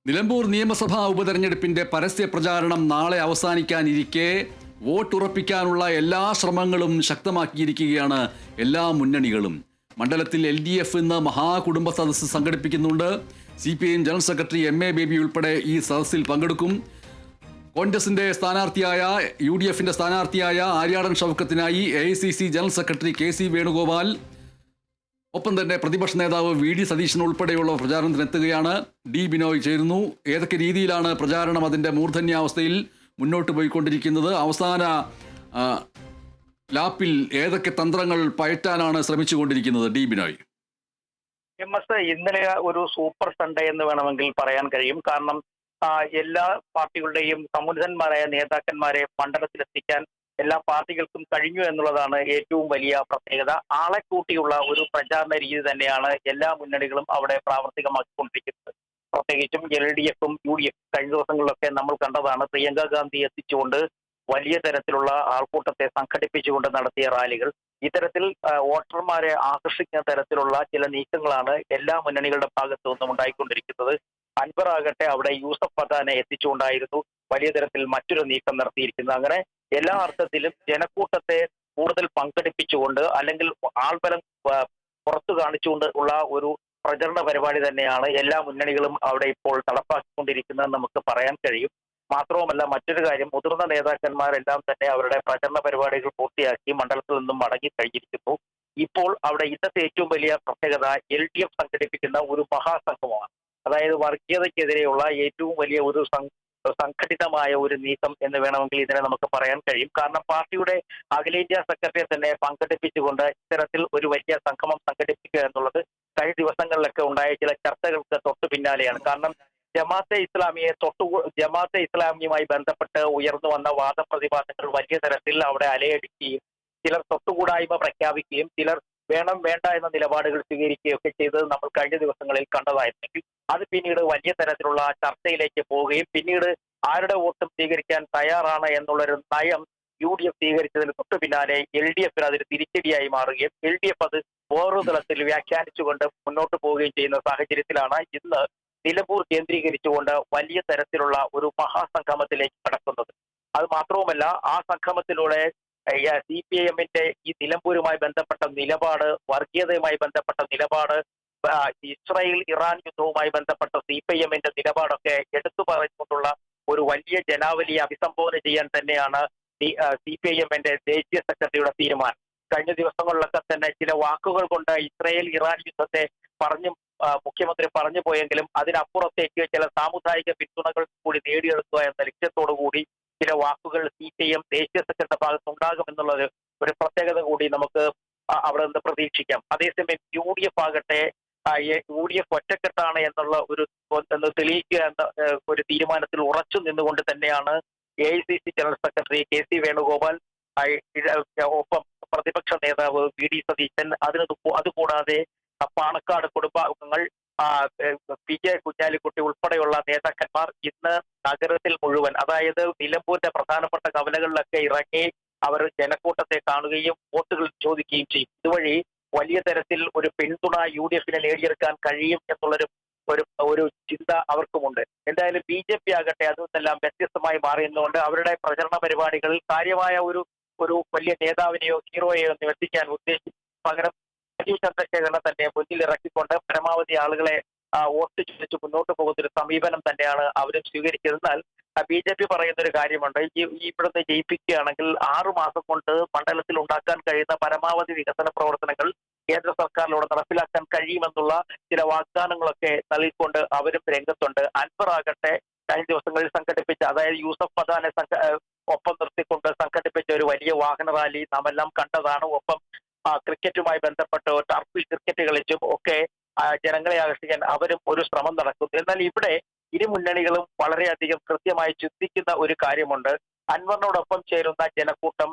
നിലമ്പൂർ നിയമസഭാ ഉപതെരഞ്ഞെടുപ്പിന്റെ പരസ്യ പ്രചാരണം നാളെ അവസാനിക്കാനിരിക്കെ വോട്ടുറപ്പിക്കാനുള്ള എല്ലാ ശ്രമങ്ങളും ശക്തമാക്കിയിരിക്കുകയാണ് എല്ലാ മുന്നണികളും. മണ്ഡലത്തിൽ LDF ഇന്ന് മഹാകുടുംബ സദസ്സ് സംഘടിപ്പിക്കുന്നുണ്ട്. CPIM general secretary MA Baby ഉൾപ്പെടെ ഈ സദസ്സിൽ പങ്കെടുക്കും. കോൺഗ്രസിന്റെ സ്ഥാനാർത്ഥിയായ UDFന്റെ സ്ഥാനാർത്ഥിയായ ആര്യാടൻ ഷൗക്കത്തിനായി AICC general secretary KC Venugopal, ഒപ്പം തന്നെ പ്രതിപക്ഷ നേതാവ് VD സതീശൻ ഉൾപ്പെടെയുള്ള പ്രചാരണത്തിനെത്തുകയാണ്. D ബിനോയ് ചേരുന്നു. ഏതൊക്കെ രീതിയിലാണ് പ്രചാരണം അതിൻ്റെ മൂർധന്യാവസ്ഥയിൽ മുന്നോട്ട് പോയിക്കൊണ്ടിരിക്കുന്നത്? അവസാന ലാപ്പിൽ ഏതൊക്കെ തന്ത്രങ്ങൾ പയറ്റാനാണ് ശ്രമിച്ചുകൊണ്ടിരിക്കുന്നത്? D ബിനോയ്. ഇന്നലെ ഒരു സൂപ്പർ സൺഡേ എന്ന് വേണമെങ്കിൽ പറയാൻ കഴിയും. കാരണം എല്ലാ പാർട്ടികളുടെയും സമുന്നതന്മാരായ നേതാക്കന്മാരെ മണ്ഡലത്തിലെത്തിക്കാൻ എല്ലാ പാർട്ടികൾക്കും കഴിഞ്ഞു എന്നുള്ളതാണ് ഏറ്റവും വലിയ പ്രത്യേകത. ആളെ കൂട്ടിയുള്ള ഒരു പ്രചാരണ രീതി തന്നെയാണ് എല്ലാ മുന്നണികളും അവിടെ പ്രാവർത്തികമാക്കിക്കൊണ്ടിരിക്കുന്നത്. പ്രത്യേകിച്ചും LDFും UDF കഴിഞ്ഞ ദിവസങ്ങളിലൊക്കെ നമ്മൾ കണ്ടതാണ്. പ്രിയങ്ക ഗാന്ധി എത്തിച്ചുകൊണ്ട് വലിയ തരത്തിലുള്ള ആൾക്കൂട്ടത്തെ സംഘടിപ്പിച്ചുകൊണ്ട് നടത്തിയ റാലികൾ. ഇത്തരത്തിൽ വോട്ടർമാരെ ആകർഷിക്കുന്ന തരത്തിലുള്ള ചില നീക്കങ്ങളാണ് എല്ലാ മുന്നണികളുടെ ഭാഗത്തു നിന്നും ഉണ്ടായിക്കൊണ്ടിരിക്കുന്നത്. അൻവർ ആകട്ടെ അവിടെ യൂസഫ് പത്താനെ എത്തിച്ചുകൊണ്ടായിരുന്നു വലിയ തരത്തിൽ മറ്റൊരു നീക്കം നടത്തിയിരിക്കുന്നത്. അങ്ങനെ എല്ലാ അർത്ഥത്തിലും ജനക്കൂട്ടത്തെ കൂടുതൽ പങ്കെടുപ്പിച്ചുകൊണ്ട് അല്ലെങ്കിൽ ആൾബലം പുറത്തു കാണിച്ചുകൊണ്ട് ഉള്ള ഒരു പ്രചരണ പരിപാടി തന്നെയാണ് എല്ലാ മുന്നണികളും അവിടെ ഇപ്പോൾ നടപ്പാക്കിക്കൊണ്ടിരിക്കുന്നത് നമുക്ക് പറയാൻ കഴിയും. മാത്രവുമല്ല, മറ്റൊരു കാര്യം, മുതിർന്ന നേതാക്കന്മാരെല്ലാം തന്നെ അവരുടെ പ്രചരണ പരിപാടികൾ പൂർത്തിയാക്കി മണ്ഡലത്തിൽ നിന്നും മടങ്ങി കഴിഞ്ഞിരിക്കുന്നു. ഇപ്പോൾ അവിടെ ഇന്നത്തെ ഏറ്റവും വലിയ പ്രത്യേകത LDF സംഘടിപ്പിക്കുന്ന ഒരു മഹാസംഘമാണ്. അതായത് വർഗീയതയ്ക്കെതിരെയുള്ള ഏറ്റവും വലിയ ഒരു സംഘടിതമായ ഒരു നീക്കം എന്ന് വേണമെങ്കിൽ ഇതിനെ നമുക്ക് പറയാൻ കഴിയും. കാരണം പാർട്ടിയുടെ അഖിലേന്ത്യാ സെക്രട്ടറിയെ തന്നെ പങ്കെടുപ്പിച്ചുകൊണ്ട് ഇത്തരത്തിൽ ഒരു വലിയ സംഗമം സംഘടിപ്പിക്കുക എന്നുള്ളത് കഴിഞ്ഞ ദിവസങ്ങളിലൊക്കെ ഉണ്ടായ ചില ചർച്ചകൾക്ക് തൊട്ടു പിന്നാലെയാണ്. കാരണം ജമാഅത്തെ ഇസ്ലാമിയുമായി ബന്ധപ്പെട്ട് ഉയർന്നു വന്ന വാദപ്രതിവാദങ്ങൾ വലിയ തരത്തിൽ അവിടെ അലയടിക്കുകയും ചിലർ തൊട്ടുകൂടായ്മ പ്രഖ്യാപിക്കുകയും ചിലർ വേണം വേണ്ട എന്ന നിലപാടുകൾ സ്വീകരിക്കുകയൊക്കെ ചെയ്തത് നമ്മൾ കഴിഞ്ഞ ദിവസങ്ങളിൽ കണ്ടതായിരുന്നെങ്കിൽ അത് പിന്നീട് വലിയ തരത്തിലുള്ള ചർച്ചയിലേക്ക് പോവുകയും പിന്നീട് ആരുടെ വോട്ടും സ്വീകരിക്കാൻ തയ്യാറാണ് എന്നുള്ളൊരു നയം UDF സ്വീകരിച്ചതിന് തൊട്ടു പിന്നാലെ LDFന് അതൊരു തിരിച്ചടിയായി മാറുകയും LDF അത് വേറൊരു തലത്തിൽ വ്യാഖ്യാനിച്ചുകൊണ്ട് മുന്നോട്ട് പോവുകയും ചെയ്യുന്ന സാഹചര്യത്തിലാണ് ഇന്ന് നിലമ്പൂർ കേന്ദ്രീകരിച്ചുകൊണ്ട് വലിയ തരത്തിലുള്ള ഒരു മഹാസംഗമത്തിലേക്ക് കടക്കുന്നത്. അത് മാത്രവുമല്ല, ആ സംഗമത്തിലൂടെ CPIMന്റെ ഈ നിലമ്പൂരുമായി ബന്ധപ്പെട്ട നിലപാട്, വർഗീയതയുമായി ബന്ധപ്പെട്ട നിലപാട്, ഇസ്രായേൽ ഇറാൻ യുദ്ധവുമായി ബന്ധപ്പെട്ട CPIMന്റെ നിലപാടൊക്കെ എടുത്തു പറഞ്ഞുകൊണ്ടുള്ള ഒരു വലിയ ജനാവലിയെ അഭിസംബോധന ചെയ്യാൻ തന്നെയാണ് CPIMന്റെ ദേശീയ സെക്രട്ടറിയുടെ തീരുമാനം. കഴിഞ്ഞ ദിവസങ്ങളിലൊക്കെ തന്നെ ചില വാക്കുകൾ കൊണ്ട് ഇസ്രായേൽ ഇറാൻ യുദ്ധത്തെ മുഖ്യമന്ത്രി പറഞ്ഞു പോയെങ്കിലും അതിനപ്പുറത്തേക്ക് ചില സാമുദായിക പിന്തുണകൾ കൂടി നേടിയെടുക്കുക എന്ന ലക്ഷ്യത്തോടു കൂടി ചില വാക്കുകൾ CPIM ദേശീയ സെക്രട്ടറി ഭാഗത്ത് ഉണ്ടാകുമെന്നുള്ളത് ഒരു പ്രത്യേകത കൂടി നമുക്ക് അവിടെ നിന്ന് പ്രതീക്ഷിക്കാം. അതേസമയം UDF ആകട്ടെ UDF ഒറ്റക്കെട്ടാണ് എന്നുള്ള എന്ന് തെളിയിക്കുക എന്ന ഒരു തീരുമാനത്തിൽ ഉറച്ചു നിന്നുകൊണ്ട് തന്നെയാണ് AICC general secretary KC Venugopal, ഒപ്പം പ്രതിപക്ഷ നേതാവ് VD സതീശൻ, അതുകൂടാതെ പാണക്കാട് കുടുംബാംഗങ്ങൾ, PK കുഞ്ഞാലിക്കുട്ടി ഉൾപ്പെടെയുള്ള നേതാക്കന്മാർ ഇന്ന് നഗരത്തിൽ മുഴുവൻ, അതായത് നിലമ്പൂരിന്റെ പ്രധാനപ്പെട്ട കവലകളിലൊക്കെ ഇറങ്ങി അവർ ജനക്കൂട്ടത്തെ കാണുകയും വോട്ടുകൾ ചോദിക്കുകയും ചെയ്യും. ഇതുവഴി വലിയ തരത്തിൽ ഒരു പിന്തുണ UDFനെ നേടിയെടുക്കാൻ കഴിയും എന്നുള്ളൊരു ഒരു ചിന്ത അവർക്കുമുണ്ട്. എന്തായാലും BJP ആകട്ടെ അതൊന്നെല്ലാം വ്യത്യസ്തമായി മാറിയെന്നുകൊണ്ട് അവരുടെ പ്രചരണ പരിപാടികളിൽ കാര്യമായ ഒരു വലിയ നേതാവിനെയോ ഹീറോയെയോ ഒന്നും എത്തിക്കാൻ ഉദ്ദേശിച്ചു പകരം രാജീവ് ചന്ദ്രശേഖരനെ തന്നെ മുന്നിൽ ഇറക്കിക്കൊണ്ട് പരമാവധി ആളുകളെ വോട്ട് ചോദിച്ച് മുന്നോട്ട് പോകുന്ന ഒരു സമീപനം തന്നെയാണ് അവരും സ്വീകരിച്ചത്. എന്നാൽ BJP പറയുന്ന ഒരു കാര്യമുണ്ട്, ഇവിടുന്ന് ജയിപ്പിക്കുകയാണെങ്കിൽ 6 മാസം കൊണ്ട് മണ്ഡലത്തിൽ ഉണ്ടാക്കാൻ കഴിയുന്ന പരമാവധി വികസന പ്രവർത്തനങ്ങൾ കേന്ദ്ര സർക്കാരിലൂടെ നടപ്പിലാക്കാൻ കഴിയുമെന്നുള്ള ചില വാഗ്ദാനങ്ങളൊക്കെ നൽകിക്കൊണ്ട് അവരും രംഗത്തുണ്ട്. അൻവർ ആകട്ടെ കഴിഞ്ഞ ദിവസങ്ങളിൽ സംഘടിപ്പിച്ച, അതായത് യൂസഫ് പത്താനെ ഒപ്പം നിർത്തിക്കൊണ്ട് സംഘടിപ്പിച്ച ഒരു വലിയ വാഹന റാലി നാം എല്ലാം കണ്ടതാണ്. ഒപ്പം ക്രിക്കറ്റുമായി ബന്ധപ്പെട്ട് ടർഫിൽ ക്രിക്കറ്റ് കളിച്ചും ഒക്കെ ജനങ്ങളെ ആകർഷിക്കാൻ അവരും ഒരു ശ്രമം നടക്കുന്നു. എന്നാൽ ഇവിടെ ഇരു മുന്നണികളും വളരെയധികം കൃത്യമായി ചിന്തിക്കുന്ന ഒരു കാര്യമുണ്ട്. അൻവറിനോടൊപ്പം ചേരുന്ന ജനക്കൂട്ടം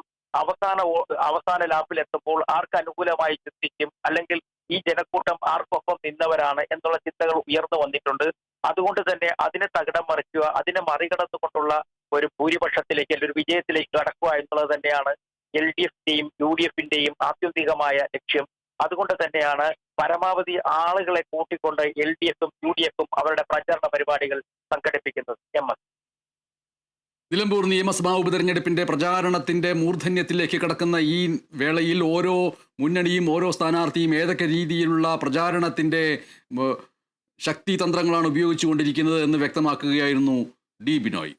അവസാന ലാപ്പിൽ എത്തുമ്പോൾ ആർക്ക് അനുകൂലമായി ചിന്തിക്കും, അല്ലെങ്കിൽ ഈ ജനക്കൂട്ടം ആർക്കൊപ്പം നിന്നവരാണ് എന്നുള്ള ചിന്തകൾ ഉയർന്നു വന്നിട്ടുണ്ട്. അതുകൊണ്ട് തന്നെ അതിനെ തകിടം മറിക്കുക, അതിനെ മറികടന്നുകൊണ്ടുള്ള ഒരു ഭൂരിപക്ഷത്തിലേക്ക് അല്ലെങ്കിൽ ഒരു വിജയത്തിലേക്ക് കടക്കുക എന്നുള്ളത് തന്നെയാണ് LDFന്റെയും UDFന്റെയും ആത്യന്തികമായ ലക്ഷ്യം. അതുകൊണ്ട് തന്നെയാണ് പരമാവധി ആളുകളെ കൂട്ടിക്കൊണ്ട് LDFും UDFും അവരുടെ പ്രചാരണ പരിപാടികൾ സംഘടിപ്പിക്കുന്നത്. MS. നിലമ്പൂർ നിയമസഭാ ഉപതെരഞ്ഞെടുപ്പിന്റെ പ്രചാരണത്തിന്റെ മൂർധന്യത്തിലേക്ക് കടക്കുന്ന ഈ വേളയിൽ ഓരോ മുന്നണിയും ഓരോ സ്ഥാനാർത്ഥിയും ഏതൊക്കെ രീതിയിലുള്ള പ്രചാരണത്തിന്റെ ശക്തി തന്ത്രങ്ങളാണ് ഉപയോഗിച്ചുകൊണ്ടിരിക്കുന്നത് എന്ന് വ്യക്തമാക്കുകയായിരുന്നു ഡി ബിനോയ്.